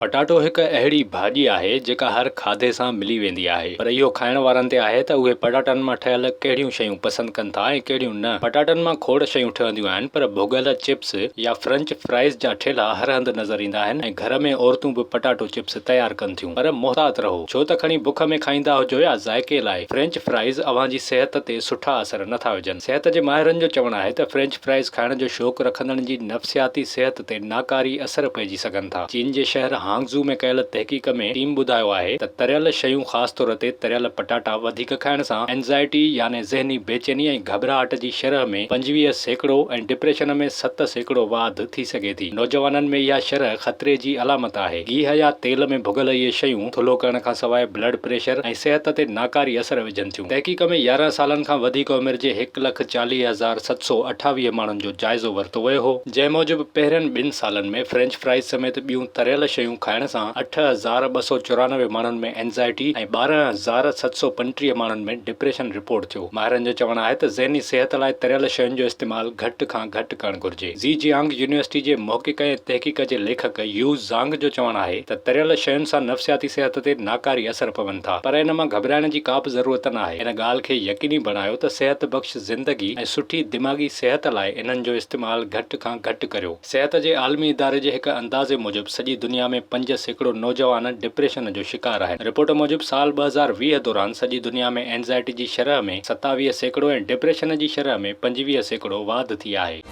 Potato हिकु अहिड़ी भाॼी आहे जेका हर खाधे सां मिली वेंदी आहे, पर इहो खाइण वारनि ते आहे त उहे पटाटनि मां ठहियल कहिड़ियूं शयूं पसंदि कनि था ऐं कहिड़ियूं न। पटाटनि मां खोड़ शयूं ठहंदियूं आहिनि, पर भुॻल चिप्स या फ्रेंच फ्राइज़ जा ठेला हर हंधि नज़र ईंदा आहिनि ऐं घर में औरतूं बि पटाटो चिप्स तयारु कनि थियूं। पर मुहतात रहो, छो त खणी बुख में खाईंदा हुजो या ज़ाइके लाइ, फ्रेंच फ्राइज़ अव्हां जी सिहत ते सुठा असर नथा विझनि। सिहत जे माहिरनि जो चवणु आहे त फ्रेंच फ्राइज़ खाइण जो शौक़ु रखंदड़नि जी नफ़्सियाती सिहत ते नाकारी असर पइजी सघनि था। चीन जे शहर हांगज़ू में कयल तहक़ीक़ में टीम ॿुधायो आहे त तरियल शयूं, ख़ासि तौर ते तरियल पटाटा वधीक खाइण सां एंज़ाइटी याने ज़हनी बेचैनी ऐं घबराहट जी शरह में 25% ऐं डिप्रेशन में 7% वाधि थी सघे थी। नौजवाननि में इहा शरह ख़तरे जी अलामत आहे। घीह या तेल में भुॻल इहे शयूं थुल्हो करण खां सवाइ ब्लड प्रेशर ऐं सिहत ते नाकारी असर विझनि थियूं। तहक़ीक़ में 11 सालनि खां वधीक उमिरि जे 1,40,728 माण्हुनि जो जाइज़ो वरितो वियो हो, जंहिं मूजिबि पहिरियनि 2 सालनि में फ्रेंच फ्राइज़ समेत ॿियूं तरियल शयूं खाइण सां 8,294 माण्हुनि में एंज़ाइटी ऐं 12,735 माण्हुनि में डिप्रेशन रिपोर्ट थियो। माहिरनि जो चवणु आहे त ज़हनी सिहत लाइ तरियल शयुनि जो इस्तेमालु घटि खां घटि करणु घुर्जे। ज़ीजियांग यूनिवर्सिटी जे मुहक़िक़ ऐं तहक़ीक़ जे लेखक यू ज़ांग जो चवणु आहे त तरियल शयुनि सां नफ़्सियाती सिहत ते नाकारी असर पवनि था, पर इन मां घबराइण जी का बि ज़रूरत न आहे। इन ॻाल्हि खे यकीनी बणायो त सिहत बख़्श ज़िंदगी ऐं सुठी दिमाग़ी सिहत लाइ इन्हनि जो इस्तेमालु घटि खां घटि करियो। सिहत जे आलमी इदारे जे हिकु अंदाज़े मूजिबि सॼी दुनिया में 5% नौजवान डिप्रेशन जो शिकार आहिनि। रिपोर्ट मूजिबि साल 2020 दौरान सॼी दुनिया में एंज़ाइटी जी शरह में 27% ऐं डिप्रेशन जी शरह में 25% वाधि थी आहे।